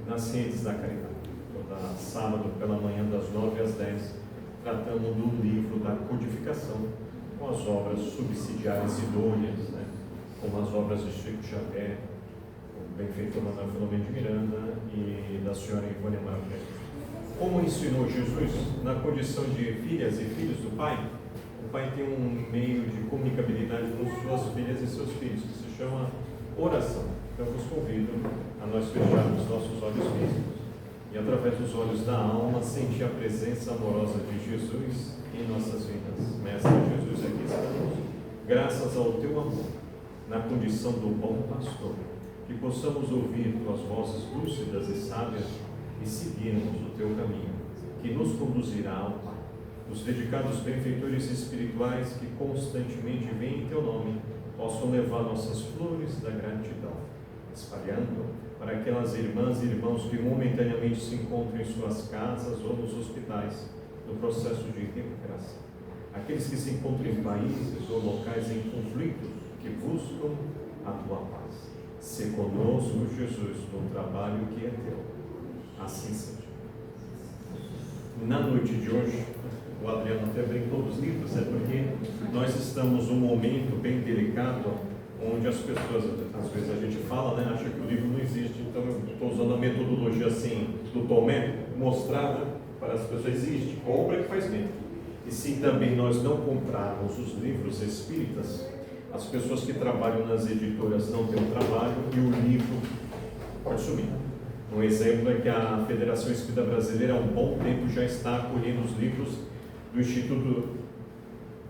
Nascentes da Caridade. Toda sábado pela manhã, das 9 às 10, tratando do livro da codificação, com as obras subsidiárias idôneas, né? Como as obras de Chico Xavier, o benfeitor Manuel Filomeno de Miranda e da senhora Ivone Amaral. Como ensinou Jesus, na condição de filhas e filhos do Pai, o Pai tem um meio de comunicabilidade com suas filhas e seus filhos, que se chama oração. Então eu vos convido a nós fecharmos nossos olhos físicos e, através dos olhos da alma, sentir a presença amorosa de Jesus em nossas vidas. Mestre Jesus, aqui estamos, graças ao teu amor, na condição do bom pastor, que possamos ouvir tuas vozes lúcidas e sábias e seguirmos o teu caminho, que nos conduzirá ao Pai. Os dedicados benfeitores espirituais que constantemente vêm em teu nome possam levar nossas flores da gratidão, espalhando para aquelas irmãs e irmãos que momentaneamente se encontram em suas casas ou nos hospitais, no processo de recuperação. Aqueles que se encontram em países ou locais em conflito, que buscam a tua paz. Se conosco, Jesus, no trabalho que é teu. Assim seja. Na noite de hoje, o Adriano até brincou dos livros, porque nós estamos num momento bem delicado, onde as pessoas, às vezes a gente fala, né, acha que o livro não existe, então eu estou usando a metodologia assim, do Tomé, mostrada para as pessoas, existe, compra que faz bem. E se também nós não comprarmos os livros espíritas, as pessoas que trabalham nas editoras não têm o trabalho e o livro pode sumir. Um exemplo é que a Federação Espírita Brasileira, há um bom tempo, já está acolhendo os livros do Instituto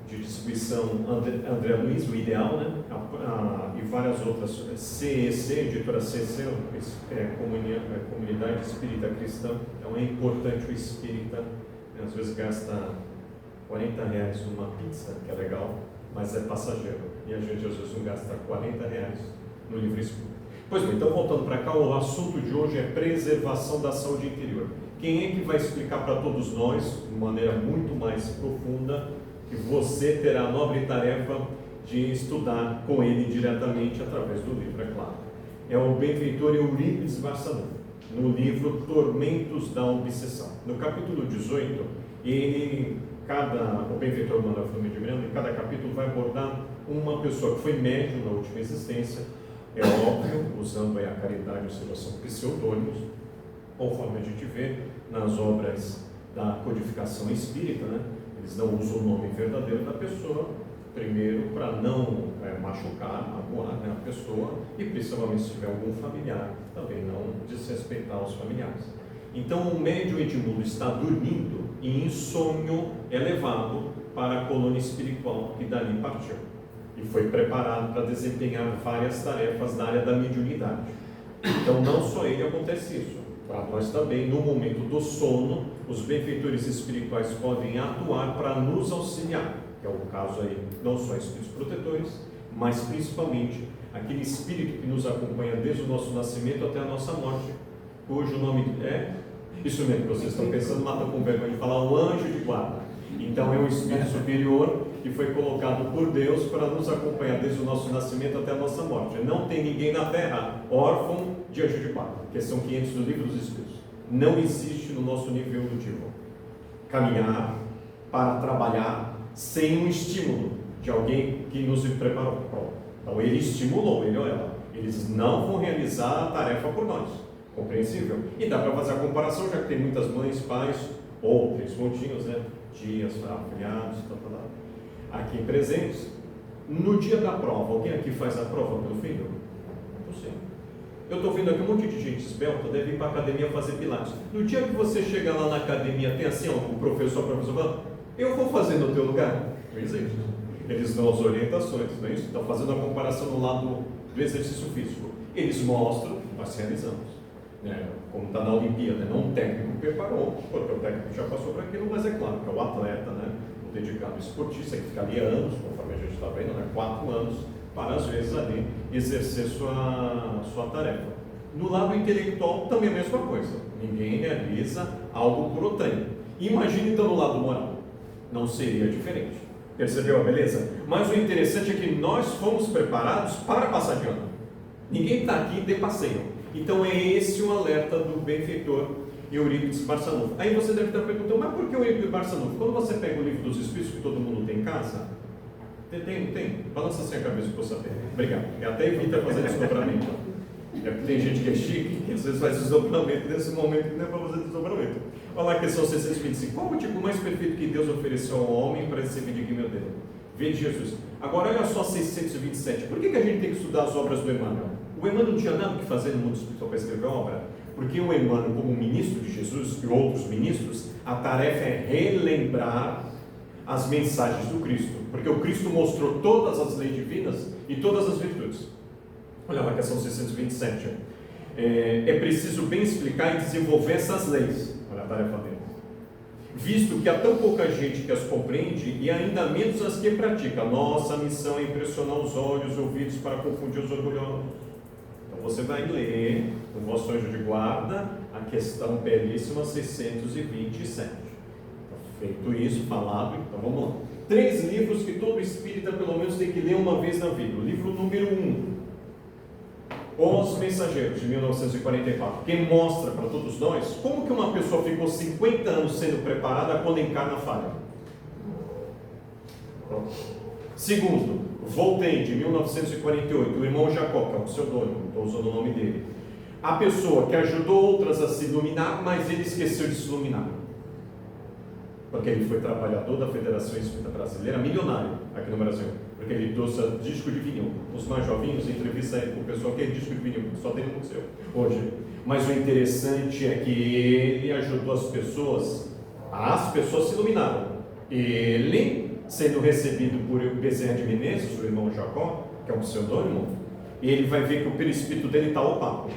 de Distribuição André Luiz, o Ideal, né? E várias outras, CEC, editora CEC, Comunidade Espírita Cristã. Então é importante o espírita, às vezes gasta R$40 numa pizza, que é legal, mas é passageiro, e a gente às vezes não gasta R$40 no livro espírita. Pois bem, então voltando para cá, o assunto de hoje é preservação da saúde interior. Quem é que vai explicar para todos nós, de maneira muito mais profunda, que você terá a nobre tarefa de estudar com ele diretamente através do livro, é claro. É o benfeitor Eurípides Barçanufo, no livro Tormentos da Obsessão. No capítulo 18, o benfeitor Manuel Filomeno de Miranda, em cada capítulo vai abordar uma pessoa que foi médium na última existência, é óbvio, usando a caridade, ou seja, são pseudônimos, conforme a gente vê nas obras da codificação espírita, né? Eles não usam o nome verdadeiro da pessoa, primeiro para não machucar, magoar, né, a pessoa, e principalmente se tiver algum familiar, também não desrespeitar os familiares. Então o médium Edmundo está dormindo e em sonho é levado para a colônia espiritual que dali partiu e foi preparado para desempenhar várias tarefas na área da mediunidade. Então não só ele acontece isso, para nós também, no momento do sono, os benfeitores espirituais podem atuar para nos auxiliar, que é o caso aí, não só espíritos protetores, mas principalmente aquele espírito que nos acompanha desde o nosso nascimento até a nossa morte, cujo nome é, isso mesmo que vocês estão pensando, mata com vergonha de falar, o anjo de guarda. Então é um espírito superior que foi colocado por Deus para nos acompanhar desde o nosso nascimento até a nossa morte. Não tem ninguém na Terra órfão de anjo de guarda, que são 500 do livro dos Espíritos. Não existe no nosso nível evolutivo caminhar para trabalhar sem um estímulo de alguém que nos preparou. Então ele estimulou, ele ou ela. Eles não vão realizar a tarefa por nós. Compreensível? E dá para fazer a comparação, já que tem muitas mães, pais, ou três pontinhos, né? Tias, afilhados, aqui presentes. No dia da prova, alguém aqui faz a prova pelo filho? Você. Eu estou vendo aqui um monte de gente esbelta, deve ir para a academia fazer pilates. No dia que você chegar lá na academia, tem assim, ó, o professor falando, eu vou fazer no teu lugar? Não existe. Eles dão as orientações, não é isso? Estão fazendo a comparação no lado do exercício físico. Eles mostram, nós realizamos. Como está na Olimpíada, não um técnico preparou, porque o técnico já passou por aquilo, mas é claro que é o atleta, né? O dedicado esportista, que fica ali anos, conforme a gente está vendo, né? 4 anos, para às vezes ali exercer sua tarefa. No lado intelectual também é a mesma coisa, ninguém realiza algo por outro. Imagine então no lado moral, não seria diferente. Percebeu a beleza? Mas o interessante é que nós fomos preparados para passar de ano. Ninguém está aqui de passeio. Então é esse o alerta do benfeitor Eurípides Barçanufo. Aí você deve estar perguntando, mas por que Eurípides Barçanufo? Quando você pega o livro dos Espíritos que todo mundo tem em casa, tem, balança assim a cabeça para você saber. Obrigado. E até evita fazer desdobramento. Tem gente que é chique, que às vezes faz desdobramento nesse momento que não é para fazer desdobramento. Olha lá a questão 625. Qual o tipo mais perfeito que Deus ofereceu ao homem para esse digno dele? Vede Jesus. Agora olha só 627. Por que a gente tem que estudar as obras do Emmanuel? O Emmanuel não tinha nada que fazer no mundo espiritual para escrever obra? Porque o Emmanuel, como ministro de Jesus e outros ministros, a tarefa é relembrar as mensagens do Cristo. Porque o Cristo mostrou todas as leis divinas e todas as virtudes. Olha lá a questão 627. É preciso bem explicar e desenvolver essas leis. Olha a tarefa dele. Visto que há tão pouca gente que as compreende e ainda menos as que pratica. Nossa missão é impressionar os olhos e ouvidos para confundir os orgulhosos. Então você vai ler no vosso anjo de guarda a questão belíssima 627. Feito isso, falado, então vamos lá. 3 livros que todo espírita pelo menos tem que ler uma vez na vida. O livro número 1, Os Mensageiros, de 1944, que mostra para todos nós como que uma pessoa ficou 50 anos sendo preparada quando encarna a falha. Pronto. Segundo, Voltaire, de 1948, o irmão Jacó, que é um pseudônimo, estou usando o nome dele. A pessoa que ajudou outras a se iluminar, mas ele esqueceu de se iluminar. Porque ele foi trabalhador da Federação Espírita Brasileira, milionário aqui no Brasil, porque ele trouxe disco de vinil. Os mais jovinhos entrevistam ele com o pessoal que é disco de vinil, só tem no museu hoje. Mas o interessante é que ele ajudou as pessoas se iluminaram. Ele, sendo recebido por Bezerra de Menezes, o irmão Jacó, que é um pseudônimo, ele vai ver que o perispírito dele está opaco.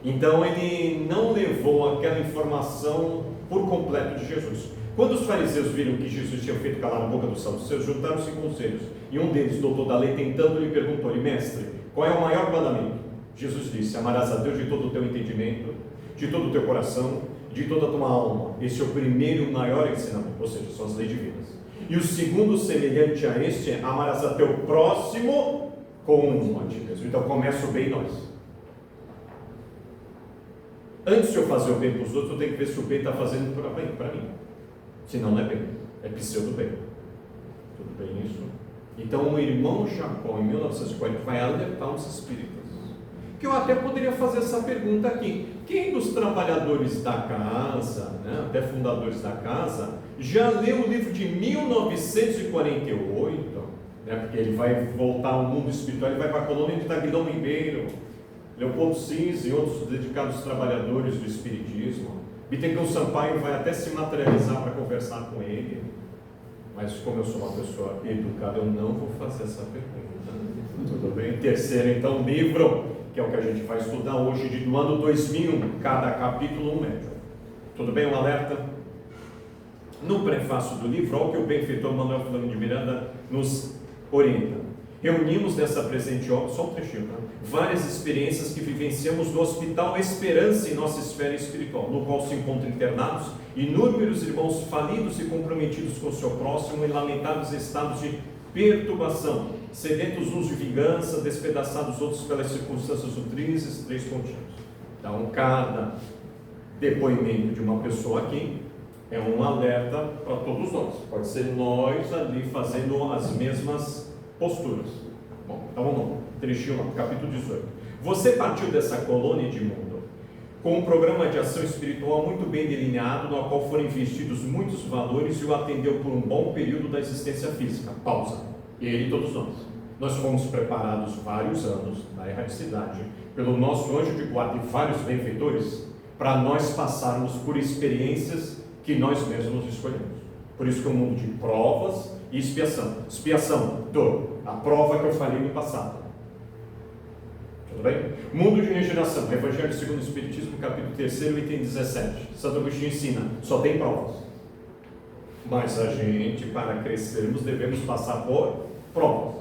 Então ele não levou aquela informação por completo de Jesus. Quando os fariseus viram que Jesus tinha feito calar a boca dos saduceus, juntaram-se em conselhos. E um deles, doutor da lei, tentando-lhe, perguntou-lhe: Mestre, qual é o maior mandamento? Jesus disse: amarás a Deus de todo o teu entendimento, de todo o teu coração, de toda a tua alma. Esse é o primeiro e maior ensinamento, ou seja, são as leis divinas. E o segundo, semelhante a este, é: amarás a teu próximo como a ti mesmo. Então começa o bem nós. Antes de eu fazer o bem para os outros, eu tenho que ver se o bem está fazendo para mim. Senão não é bem, é pseudo-bem. Tudo bem isso? Então o irmão Jacó, em 1940, vai alertar os espíritas. Que eu até poderia fazer essa pergunta aqui. Quem dos trabalhadores da casa, até fundadores da casa, já leu o livro de 1948? Porque ele vai voltar ao mundo espiritual, ele vai para a colônia de Taguilão Ribeiro, Leopoldo Cis e outros dedicados trabalhadores do Espiritismo. Bittencourt Sampaio vai até se materializar para conversar com ele. Mas como eu sou uma pessoa educada, eu não vou fazer essa pergunta. Tudo bem? Terceiro, então, livro, que é o que a gente vai estudar hoje, do ano 2001, cada capítulo um médium. Tudo bem? Um alerta? No prefácio do livro, olha o que o benfeitor Manuel Filomeno de Miranda nos orienta. Reunimos nessa presente obra, só um trechinho, várias experiências que vivenciamos no Hospital Esperança em nossa esfera espiritual, no qual se encontram internados inúmeros irmãos falidos e comprometidos com o seu próximo em lamentáveis estados de perturbação, sedentos uns de vingança, despedaçados outros pelas circunstâncias nutrizes, 3 pontinhos. Então, cada depoimento de uma pessoa aqui é um alerta para todos nós. Pode ser nós ali fazendo as mesmas posturas. Bom, então vamos lá, trechinho lá, capítulo 18. Você partiu dessa colônia de mundo com um programa de ação espiritual muito bem delineado, no qual foram investidos muitos valores e o atendeu por um bom período da existência física. Pausa. Ele e todos nós. Nós fomos preparados vários anos na erradicidade pelo nosso anjo de guarda e vários benfeitores para nós passarmos por experiências que nós mesmos escolhemos. Por isso que é um mundo de provas e expiação. Expiação, dor. A prova que eu falei no passado. Tudo bem? Mundo de regeneração. Evangelho segundo o Espiritismo, capítulo 3, item 17. Santo Agostinho ensina, só tem provas. Mas a gente, para crescermos, devemos passar por provas.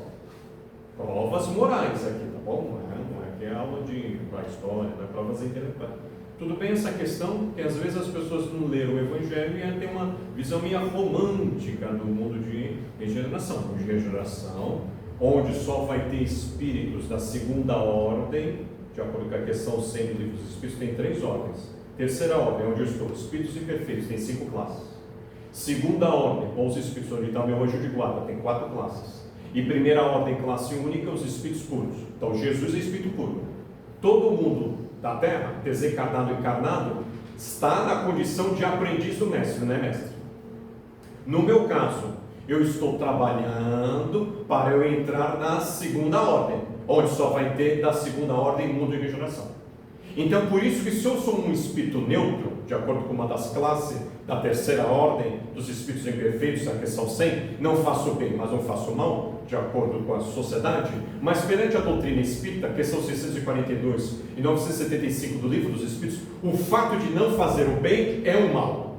Provas morais aqui, tá bom? Não é que é aula de história, não é provas intelectuais. Tudo bem essa questão, que às vezes as pessoas não leram o Evangelho e têm uma visão meio romântica do mundo de regeneração. De regeneração, onde só vai ter espíritos da segunda ordem, de acordo com a questão 100 do Livro dos Espíritos, tem 3 ordens. Terceira ordem, onde eu estou, espíritos imperfeitos, tem 5 classes. Segunda ordem, bons espíritos, onde está o meu anjo de guarda, tem 4 classes. E primeira ordem, classe única, os espíritos puros. Então Jesus é espírito puro. Todo mundo da Terra, desencarnado e encarnado, está na condição de aprendiz do mestre, não é mestre? No meu caso, eu estou trabalhando para eu entrar na segunda ordem, onde só vai ter da segunda ordem mundo e regeneração. Então, por isso que se eu sou um espírito neutro, de acordo com uma das classes da terceira ordem dos espíritos imperfeitos, a questão 100, não faço bem, mas não faço mal, de acordo com a sociedade, mas perante a doutrina espírita, questão 642 e 975 do Livro dos Espíritos, o fato de não fazer o bem é um mal.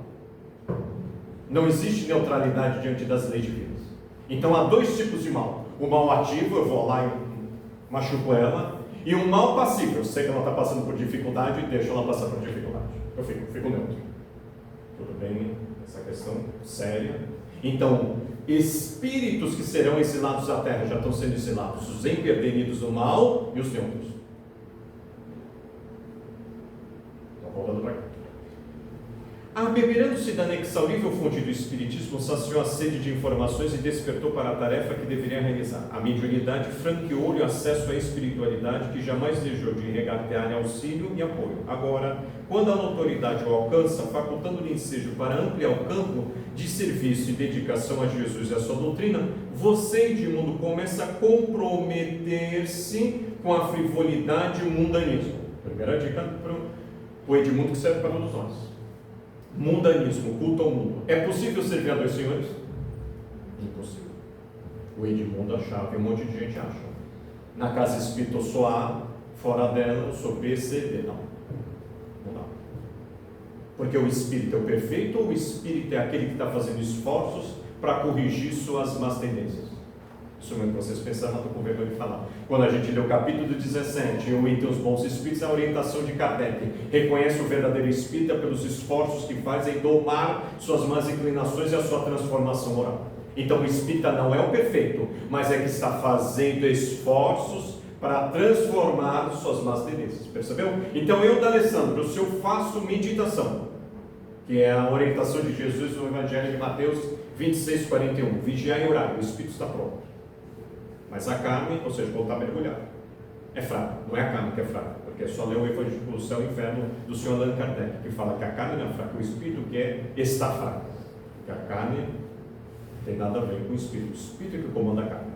Não existe neutralidade diante das leis divinas. Então há 2 tipos de mal. O mal ativo, eu vou lá e machuco ela, e um mal passivo, eu sei que ela está passando por dificuldade e deixo ela passar por dificuldade. Eu fico neutro. Tudo bem? Essa questão séria. Então, espíritos que serão exilados à Terra já estão sendo exilados, os empedernidos do mal e os neutros. Então, voltando para cá. Beberando-se da inexaurível fonte do Espiritismo, saciou a sede de informações e despertou para a tarefa que deveria realizar. A mediunidade franqueou-lhe o acesso à espiritualidade que jamais deixou de regatear auxílio e apoio. Agora, quando a notoriedade o alcança, facultando-lhe ensejo para ampliar o campo de serviço e dedicação a Jesus e a sua doutrina, você, Edmundo, começa a comprometer-se com a frivolidade e o mundanismo. Primeira dica para o Edmundo, que serve para todos nós. Mundanismo, culto ao mundo. É possível servir a 2 senhores? Impossível. O Edmundo achava, e um monte de gente acha. Na casa espírita eu sou A, fora dela eu sou B, C, D. Não. Não dá. Porque o espírito é o perfeito ou o espírito é aquele que está fazendo esforços para corrigir suas más tendências? Isso mesmo que vocês pensaram, estou com vergonha de falar. Quando a gente lê o capítulo 17, o Item os Bons Espíritos, a orientação de Kardec reconhece o verdadeiro espírita pelos esforços que faz em domar suas más inclinações e a sua transformação moral. Então o espírita não é o perfeito, mas é que está fazendo esforços para transformar suas más tendências. Percebeu? Então eu, D'Alessandro, se eu faço meditação, que é a orientação de Jesus no Evangelho de Mateus 26:41, vigiar e orar, o espírito está pronto. Mas a carne, ou seja, voltar a mergulhar, é fraca. Não é a carne que é fraca, porque é só ler o Evangelho do Céu e Inferno do Sr. Allan Kardec, que fala que a carne não é fraca, o espírito que está fraco. Porque a carne não tem nada a ver com o espírito é que comanda a carne.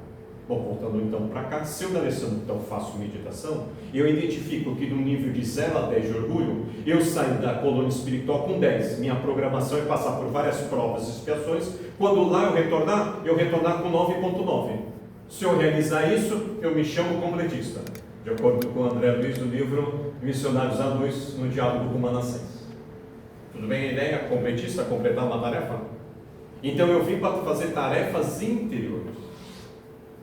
Bom, voltando então para cá, se eu, D'Alessandro, então faço meditação, eu identifico que no nível de 0 a 10 de orgulho, eu saio da colônia espiritual com 10. Minha programação é passar por várias provas e expiações. Quando lá eu retornar com 9,9. Se eu realizar isso, eu me chamo completista, de acordo com o André Luiz do livro Missionários à Luz, no Diálogo com Manassés. Tudo bem a ideia? Completista, completar uma tarefa? Então eu vim para fazer tarefas interiores.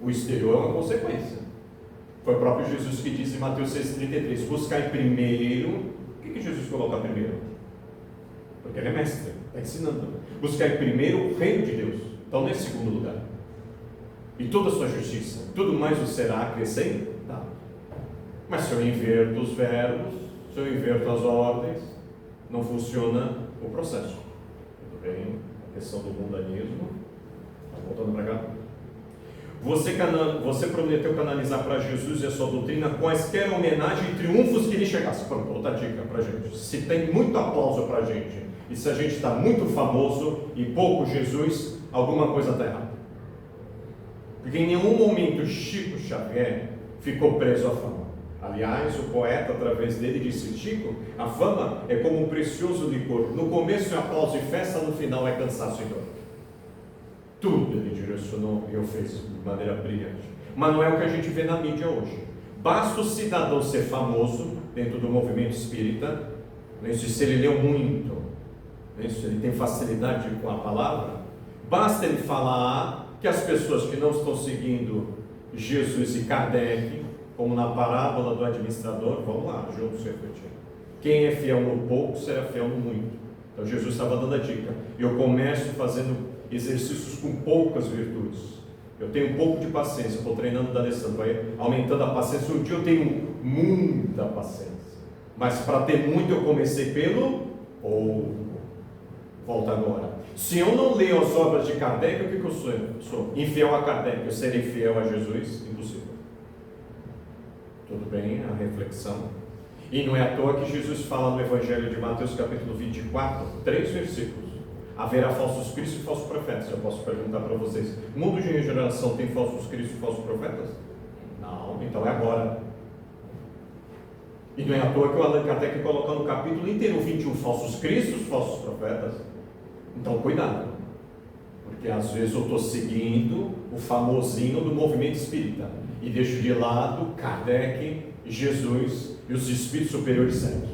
O exterior é uma consequência. Foi o próprio Jesus que disse em Mateus 6,33, buscai primeiro. O que Jesus coloca primeiro? Porque ele é mestre, está ensinando. Buscai primeiro o reino de Deus. Então não é segundo lugar. E toda a sua justiça, tudo mais o será acrescentado. Mas se eu inverto os verbos, se eu inverto as ordens, não funciona o processo. Tudo bem? A questão do mundanismo. Voltando para cá. Você prometeu canalizar para Jesus e a sua doutrina quaisquer homenagem e triunfos que lhe chegassem. Pronto, outra dica para a gente. Se tem muito aplauso para a gente, e se a gente está muito famoso e pouco Jesus, alguma coisa está errada. Porque em nenhum momento Chico Xavier ficou preso à fama. Aliás, o poeta, através dele, disse: Chico, a fama é como um precioso licor. No começo é aplauso e festa, no final é cansaço e dor. Tudo ele direcionou e o fez de maneira brilhante. Mas não é o que a gente vê na mídia hoje. Basta o cidadão ser famoso dentro do movimento espírita, se ele leu muito, se ele tem facilidade com a palavra, basta ele falar que as pessoas que não estão seguindo Jesus e Kardec, como na parábola do administrador, vamos lá, juntos refletir. Quem é fiel no pouco será fiel no muito. Então Jesus estava dando a dica. Eu começo fazendo exercícios com poucas virtudes. Eu tenho um pouco de paciência, estou treinando da Alessandro, vai aumentando a paciência. Um dia eu tenho muita paciência. Mas para ter muito eu comecei pelo pouco. Volta agora. Se eu não leio as obras de Kardec, o que eu sou? Infiel a Kardec. Eu serei fiel a Jesus? Impossível. Tudo bem, a reflexão. E não é à toa que Jesus fala no Evangelho de Mateus capítulo 24, 3 versículos. Haverá falsos cristos e falsos profetas. Eu posso perguntar para vocês: o mundo de regeneração tem falsos cristos e falsos profetas? Não, então é agora. E não é à toa que o Allan Kardec coloca no capítulo inteiro 21 falsos cristos, falsos profetas. Então cuidado, porque às vezes eu estou seguindo o famosinho do movimento espírita e deixo de lado Kardec, Jesus e os espíritos superiores sérios.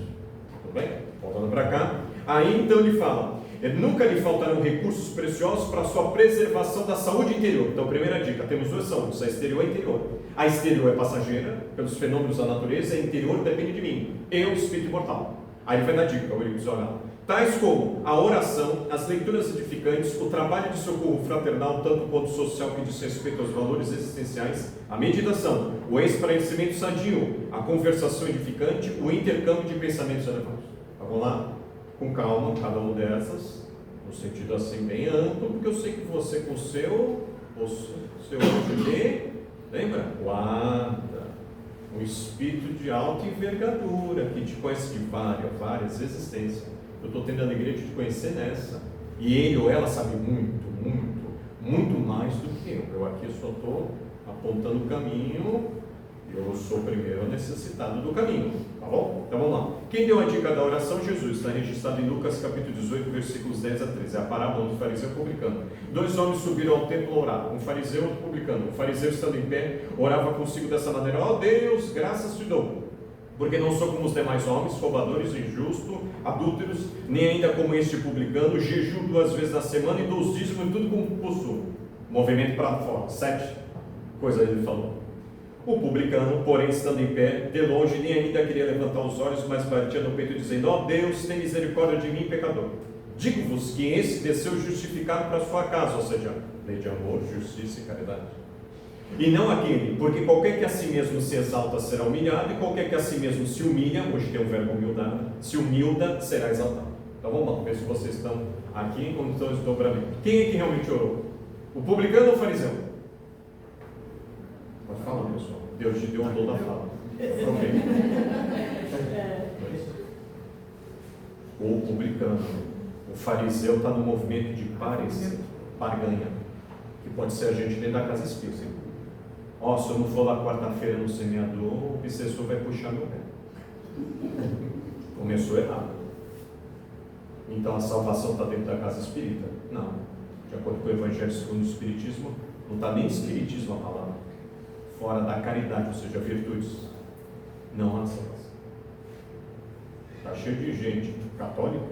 Tudo bem? Voltando para cá. Aí então ele fala: nunca lhe faltarão recursos preciosos para a sua preservação da saúde interior. Então, primeira dica: temos duas saúdes, a exterior e a interior. A exterior é passageira, pelos fenômenos da natureza, a interior depende de mim, eu, espírito imortal. Aí ele vai dar dica, o episódio. Tais como a oração, as leituras edificantes, o trabalho de socorro fraternal, tanto quanto social, que diz respeito aos valores existenciais, a meditação, o esclarecimento sadio, a conversação edificante, o intercâmbio de pensamentos elevados. Tá, vamos lá? Com calma, cada uma dessas, no sentido assim bem amplo, porque eu sei que você com o seu anjo de, lembra? Guarda, um espírito de alta envergadura, que te conhece de várias existências. Eu estou tendo a alegria de te conhecer nessa, e ele ou ela sabe muito mais do que eu. Eu aqui só estou apontando o caminho. Eu sou o primeiro necessitado do caminho, tá bom? Então vamos lá. Quem deu a dica da oração? Jesus. Está registrado em Lucas capítulo 18, versículos 10 a 13. É a parábola do fariseu e publicano. 2 homens subiram ao templo a orar, um fariseu e outro publicano. O fariseu, estando em pé, orava consigo dessa maneira: ó Deus, graças te dou, porque não sou como os demais homens, roubadores, injustos, adúlteros, nem ainda como este publicano. Jejuo 2 vezes na semana e dou os dízimos em tudo como possuo. Movimento para fora. 7 coisas ele falou. O publicano, porém, estando em pé, de longe, nem ainda queria levantar os olhos, mas batia no peito, dizendo: ó Deus, tem misericórdia de mim, pecador. Digo-vos que esse desceu justificado para a sua casa, ou seja, lei de amor, justiça e caridade. E não aquele, porque qualquer que a si mesmo se exalta será humilhado, e qualquer que a si mesmo se humilha, hoje tem o verbo humildade, se humilda, será exaltado. Então vamos lá, ver se vocês estão aqui em condições de desdobramento. Quem é que realmente orou? O publicano ou o fariseu? Pode falar, pessoal. Deus te deu um dom da fala. O publicano. O fariseu está no movimento de parecer, barganha, que pode ser a gente dentro da casa espírita. Ó, se eu não for lá quarta-feira no semeador, o obsessor vai puxar meu pé. Começou errado. Então a salvação está dentro da casa espírita? Não. De acordo com o Evangelho segundo o Espiritismo, não está nem Espiritismo a palavra. Fora da caridade, ou seja, virtudes, não há salvação. Está cheio de gente católico,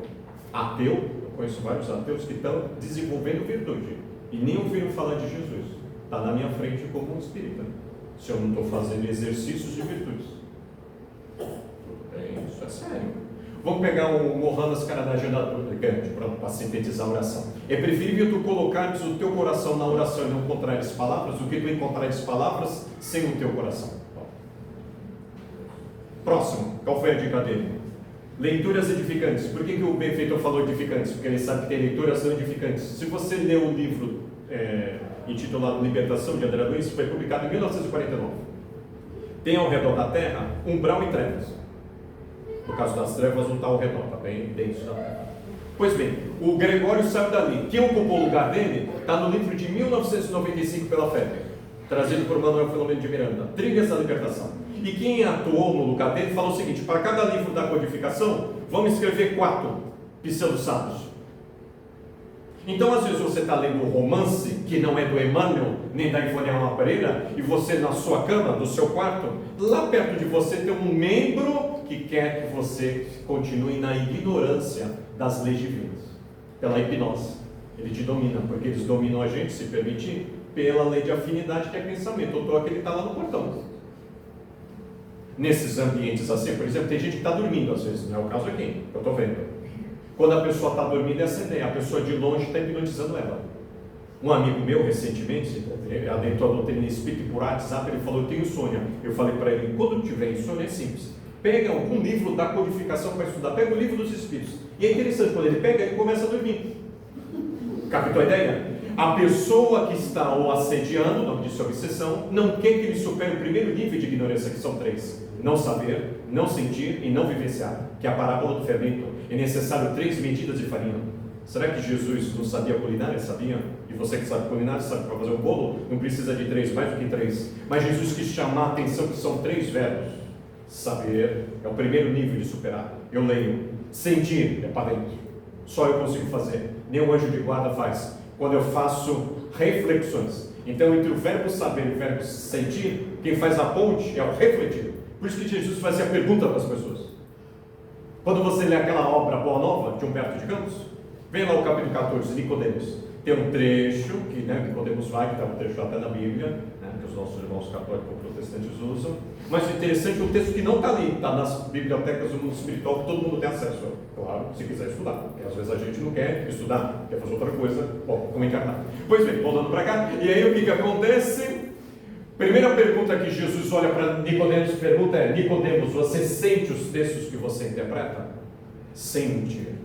ateu. Eu conheço vários ateus que estão desenvolvendo virtude e nem ouviram falar de Jesus. Está na minha frente como um espírita, se eu não estou fazendo exercícios de virtudes. Tudo bem, isso é sério. Vamos pegar o Mohanas Karanajana para sintetizar a oração. É preferível tu colocares o teu coração na oração e não encontrares palavras, do que tu encontrares palavras sem o teu coração. Próximo, qual foi a dica dele? Leituras edificantes. Por que o benfeitor falou edificantes? Porque ele sabe que tem leituras não edificantes. Se você ler o livro intitulado Libertação de André Luiz, foi publicado em 1949. Tem ao redor da Terra umbral e trevas. No caso das trevas não está ao redor, está bem dentro da Terra. Pois bem, o Gregório saiu dali. Quem ocupou o lugar dele está no livro de 1995 pela Febre, trazido por Manuel Filomeno de Miranda, Trilhas da Libertação. E quem atuou no lugar dele falou o seguinte: para cada livro da codificação, vamos escrever 4 pseudo-sábios. Então, às vezes você está lendo um romance que não é do Emmanuel, nem da Ivone Alma Pereira, e você na sua cama, no seu quarto, lá perto de você tem um membro que quer que você continue na ignorância das leis divinas, pela hipnose. Ele te domina, porque eles dominam a gente, se permitir, pela lei de afinidade, que é pensamento. Eu estou aqui, ele está lá no portão. Nesses ambientes assim, por exemplo, tem gente que está dormindo às vezes, não é o caso aqui, eu estou vendo. Quando a pessoa está dormindo, é essa ideia, a pessoa de longe está hipnotizando ela. Um amigo meu, recentemente, adentrou a doutrina espírita e por WhatsApp, ele falou: eu tenho insônia. Eu falei para ele: quando tiver insônia é simples. Pega algum livro da codificação para estudar. Pega o livro dos Espíritos. E é interessante, quando ele pega, ele começa a dormir. Captou a ideia? A pessoa que está o assediando, o nome disso é obsessão, não quer que ele supere o primeiro nível de ignorância, que são 3. Não saber, não sentir e não vivenciar, que é a parábola do fermento. É necessário 3 medidas de farinha. Será que Jesus não sabia culinária? Sabia? E você que sabe culinária, sabe que para fazer um bolo não precisa de 3, mais do que 3. Mas Jesus quis chamar a atenção que são 3 verbos. Saber é o primeiro nível de superar. Eu leio. Sentir é para dentro. Só eu consigo fazer. Nem o anjo de guarda faz. Quando eu faço reflexões. Então, entre o verbo saber e o verbo sentir, quem faz a ponte é o refletir. Por isso que Jesus fazia pergunta para as pessoas. Quando você lê aquela obra Boa Nova, de Humberto de Campos, vem lá o capítulo 14, Nicodemos. Tem um trecho que Nicodemos vai, que está um trecho até na Bíblia, que os nossos irmãos católicos ou protestantes usam. Mas o interessante é um texto que não está ali, está nas bibliotecas do mundo espiritual, que todo mundo tem acesso. Claro, se quiser estudar. Porque às vezes a gente não quer estudar, quer fazer outra coisa. Bom, como encarnar. Pois bem, voltando para cá. E aí o que acontece? Primeira pergunta que Jesus olha para Nicodemos, pergunta é: Nicodemos, você sente os textos que você interpreta? Sente.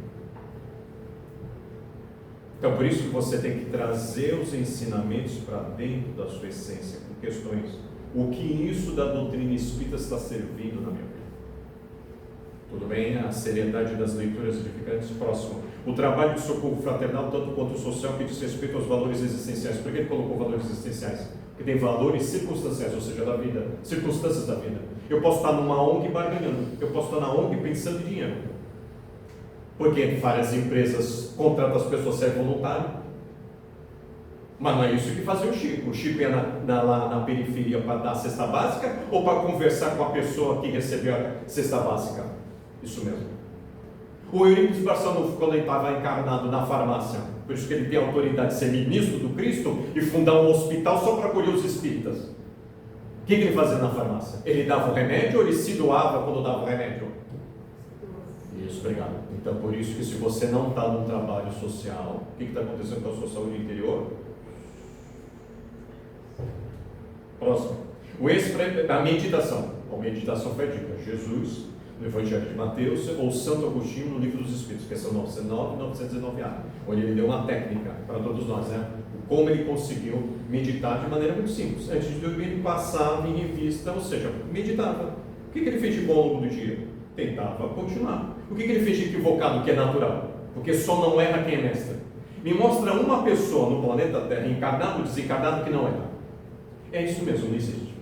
Então, por isso que você tem que trazer os ensinamentos para dentro da sua essência, com questões. O que isso da doutrina espírita está servindo na minha vida? Tudo bem? A seriedade das leituras edificantes. Próximo. O trabalho de socorro fraternal, tanto quanto social, que diz respeito aos valores existenciais. Por que ele colocou valores existenciais? Porque tem valores circunstanciais, ou seja, da vida, circunstâncias da vida. Eu posso estar numa ONG barganhando, eu posso estar na ONG pensando em dinheiro. Porque várias empresas contratam as pessoas a ser voluntário. Mas não é isso que fazia o Chico. O Chico ia lá na periferia para dar a cesta básica ou para conversar com a pessoa que recebeu a cesta básica? Isso mesmo. O Eurípides Barçanufo, quando ele estava encarnado na farmácia, por isso que ele tem a autoridade de ser ministro do Cristo e fundar um hospital só para acolher os espíritas. O que ele fazia na farmácia? Ele dava o remédio ou ele se doava quando dava o remédio? Isso, obrigado. Então, por isso que se você não está num trabalho social, o que está acontecendo com a sua saúde interior? Próximo. A meditação. A meditação foi dita. Jesus, no Evangelho de Mateus, ou Santo Agostinho, no Livro dos Espíritos, que são 909 e 919A, onde ele deu uma técnica para todos nós, como ele conseguiu meditar de maneira muito simples. Antes de dormir, ele passava em revista, ou seja, meditava. O que ele fez de bom ao longo do dia? Tentava continuar. O que ele fez de equivocado, que é natural? Porque só não erra quem é mestre. Me mostra uma pessoa no planeta Terra, encarnado ou desencarnado, que não erra. É isso mesmo, não existe.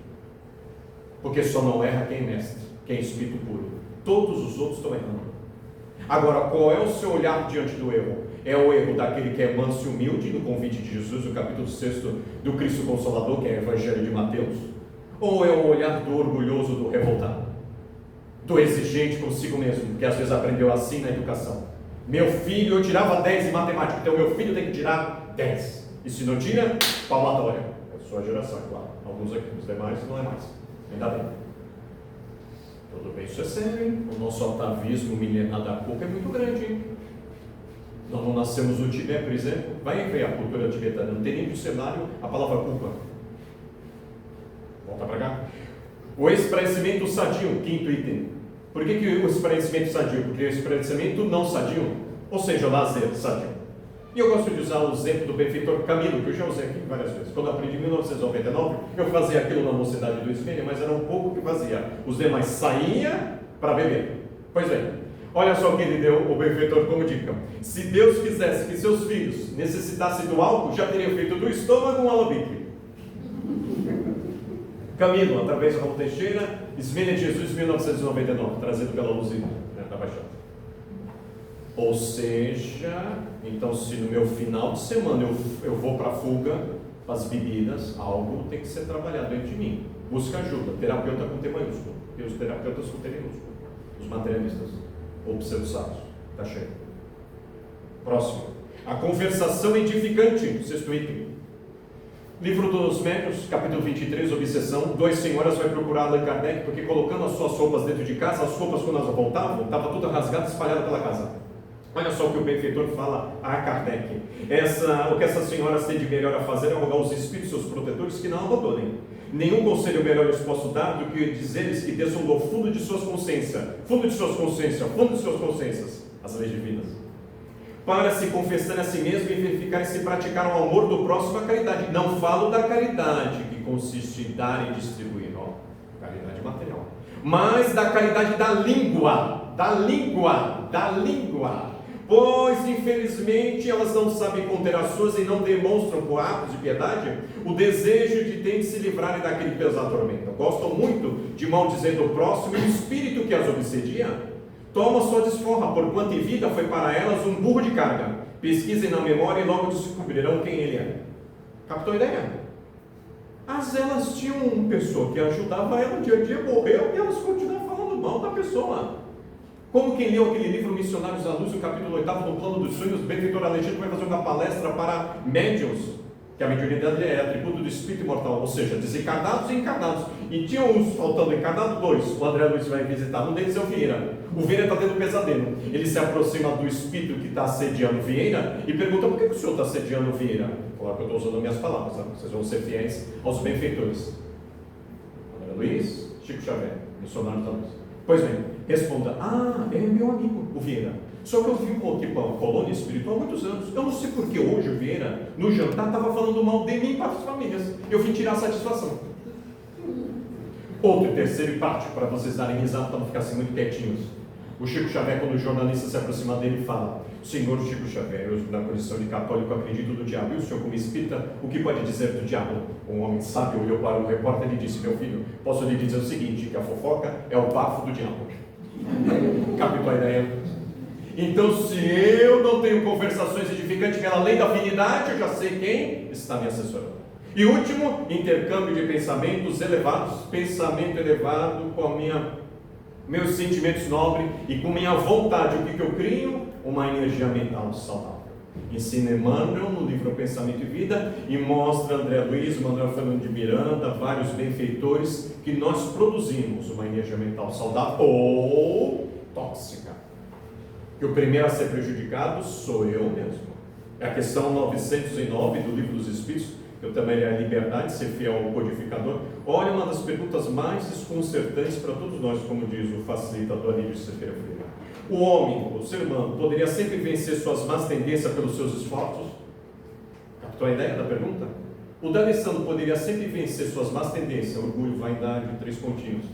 Porque só não erra quem é mestre, quem é espírito puro. Todos os outros estão errando. Agora, qual é o seu olhar diante do erro? É o erro daquele que é manso e humilde, no convite de Jesus, no capítulo 6 do Cristo Consolador, que é o Evangelho de Mateus? Ou é o olhar do orgulhoso, do revoltado? Do exigente consigo mesmo, que às vezes aprendeu assim na educação. Meu filho, eu tirava 10 em matemática, então meu filho tem que tirar 10. E se não tira, palmatória. É a sua geração, é claro. Alguns aqui, os demais não é mais. Ainda bem. Tudo bem, isso é sério, hein? O nosso atavismo milenar da culpa é muito grande, hein? Nós não nascemos no Tibete, por exemplo. Vai ver a cultura tibetana, não tem nem no cenário a palavra culpa. Volta para cá. O esclarecimento sadio, quinto item. Por que o esclarecimento sadio? Porque o esclarecimento não sadio, ou seja, o lazer sadio. E eu gosto de usar o exemplo do benfeitor Camilo, que eu já usei aqui várias vezes. Quando eu aprendi em 1999, eu fazia aquilo na mocidade do Esfênia, mas era um pouco que fazia. Os demais saía para beber. Pois bem, olha só o que ele deu, o benfeitor, como dica. Se Deus quisesse que seus filhos necessitassem do álcool, já teria feito do estômago um alambique. Camilo, através do Raul Teixeira, Esfênia de Jesus, 1999, trazido pela Luzina, da Baixada. Ou seja, então se no meu final de semana eu vou para a fuga, para as bebidas, algo tem que ser trabalhado dentro de mim. Busca ajuda, terapeuta com T maiúsculo, e os terapeutas com T minúsculo, os materialistas, ou pseudo-sábios, está cheio. Próximo, a conversação edificante, sexto item. Livro dos Médiuns, capítulo 23, obsessão. 2 senhoras vai procurar Allan Kardec, porque colocando as suas roupas dentro de casa, as roupas quando elas voltavam, estavam todas rasgadas, espalhadas pela casa. Olha só o que o benfeitor fala a Kardec. O que essas senhoras têm de melhor a fazer é rogar os espíritos, seus protetores, que não abandonem. Nenhum conselho melhor lhes posso dar do que dizer-lhes que desçam do fundo de suas consciências, fundo de suas consciências, as leis divinas, para se confessarem a si mesmo e verificarem se praticaram o amor do próximo a caridade. Não falo da caridade, que consiste em dar e distribuir, ó, caridade material, mas da caridade da língua, pois infelizmente elas não sabem conter as suas e não demonstram com atos de piedade o desejo de ter de se livrarem daquele que as atormenta. Gostam muito de maldizer do próximo e o espírito que as obsedia toma sua desforra, porquanto em vida foi para elas um burro de carga. Pesquisem na memória e logo descobrirão quem ele é. Captou a ideia? As elas tinham uma pessoa que ajudava ela no dia a dia, morreu e elas continuam falando mal da pessoa. Como quem leu aquele livro Missionários à Luz, o capítulo 8 do Plano dos Sonhos, o benfeitor Alexandre vai fazer uma palestra para médiuns, que a mediunidade é atributo do espírito imortal, ou seja, desencarnados e encarnados. E tinha uns faltando encarnado, dois. O André Luiz vai visitar, um deles é o Vieira. O Vieira está tendo pesadelo. Ele se aproxima do espírito que está assediando o Vieira e pergunta: por que o senhor está assediando o Vieira? Claro que eu estou usando minhas palavras, sabe? Vocês vão ser fiéis aos benfeitores. André Luiz, Chico Xavier, missionário da luz. Pois bem, responda: é meu amigo, o Vieira. Só que eu vim aqui para uma colônia espiritual há muitos anos. Eu não sei porque hoje o Vieira, no jantar, estava falando mal de mim para as famílias. Eu vim tirar a satisfação. Outro e terceiro e parte, para vocês darem risada, para não ficar assim muito quietinhos. O Chico Xavier, quando o jornalista se aproxima dele, fala: Senhor Chico Xavier, eu na condição de católico acredito no diabo. E o senhor, como espírita, o que pode dizer do diabo? Um homem sábio olhou para o repórter e disse: meu filho, posso lhe dizer o seguinte, que a fofoca é o bafo do diabo. Captou a ideia? Então, se eu não tenho conversações edificantes pela lei da afinidade, eu já sei quem está me assessorando. E último, intercâmbio de pensamentos elevados, pensamento elevado com meus sentimentos nobres e com minha vontade. O que eu crio? Uma energia mental saudável. Ensina Emmanuel no livro Pensamento e Vida e mostra André Luiz, Manuel Fernando de Miranda, vários benfeitores, que nós produzimos uma energia mental saudável ou tóxica. Que o primeiro a ser prejudicado sou eu mesmo. É a questão 909 do Livro dos Espíritos. Eu também é a liberdade de ser fiel ao codificador. Olha, uma das perguntas mais desconcertantes para todos nós, como diz o facilitador Aníbal Ferreira. O homem, o ser humano, poderia sempre vencer suas más tendências pelos seus esforços? Captou a ideia da pergunta? O D'Alessandro poderia sempre vencer suas más tendências, orgulho, vaidade, 3 pontinhos,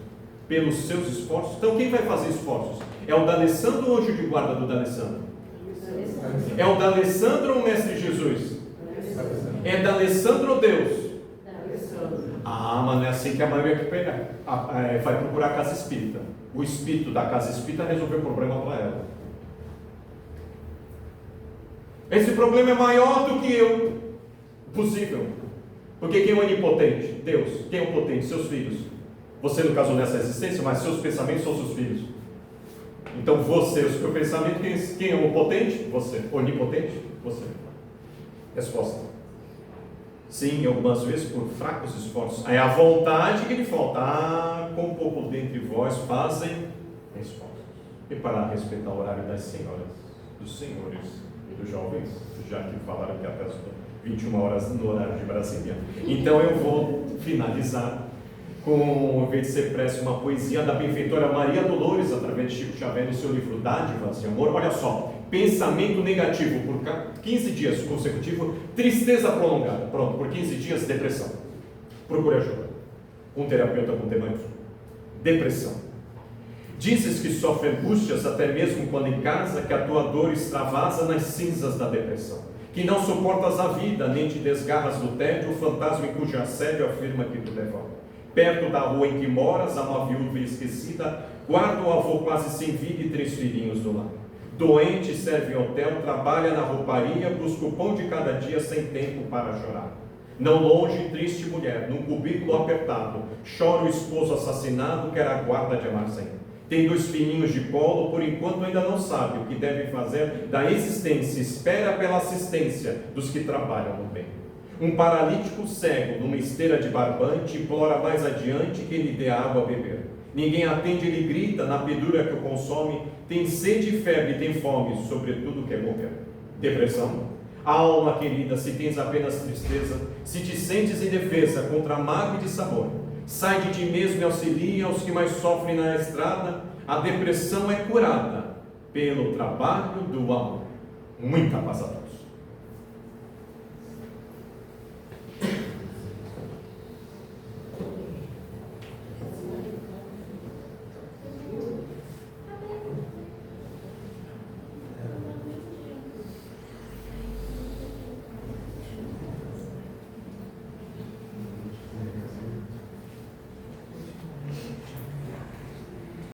pelos seus esforços? Então quem vai fazer esforços? É o D'Alessandro ou o anjo de guarda do D'Alessandro? É o D'Alessandro ou o Mestre Jesus? É D'Alessandro ou Deus? Mas não é assim que a maioria vai procurar a casa espírita. O espírito da casa espírita resolveu o problema para ela. Esse problema é maior do que eu. Possível. Porque quem é o onipotente? Deus. Quem é o potente? Seus filhos. Você, no caso, nessa existência, mas seus pensamentos são seus filhos. Então você, o seu pensamento, quem é o potente? Você. Onipotente? Você. Resposta: sim, algumas vezes por fracos esforços. É a vontade que lhe falta. Com pouco dentre vós fazem esforços. E para respeitar o horário das senhoras, dos senhores e dos jovens, já que falaram que até as 21 horas no horário de Brasília. Então eu vou finalizar com, em vez de ser prece, uma poesia da benfeitora Maria Dolores, através de Chico Xavier, no seu livro Dádivas de Amor. Olha só: pensamento negativo por 15 dias consecutivos, tristeza prolongada. Pronto, por 15 dias, depressão. Procure ajuda. Um terapeuta com tema. Depressão. Dizes que sofre angústias até mesmo quando em casa, que a tua dor extravasa nas cinzas da depressão. Que não suportas a vida, nem te desgarras do tédio, o fantasma em cujo assédio afirma que tu devora. Perto da rua em que moras, há uma viúva esquecida, guarda o avô quase sem vida e 3 filhinhos do lar. Doente, serve em hotel, trabalha na rouparia, busca o pão de cada dia sem tempo para chorar. Não longe, triste mulher, num cubículo apertado, chora o esposo assassinado, quer a guarda de armazém. Tem 2 filhinhos de colo, por enquanto ainda não sabe o que deve fazer da existência, espera pela assistência dos que trabalham no bem. Um paralítico cego, numa esteira de barbante, implora mais adiante que lhe dê água a beber. Ninguém atende, ele grita, na pedura que o consome, tem sede e febre, tem fome, sobretudo quer morrer. Depressão. Alma querida, se tens apenas tristeza, se te sentes indefesa contra amargo e de sabor, sai de ti mesmo e auxilia aos que mais sofrem na estrada. A depressão é curada pelo trabalho do amor. Muita paz a todos.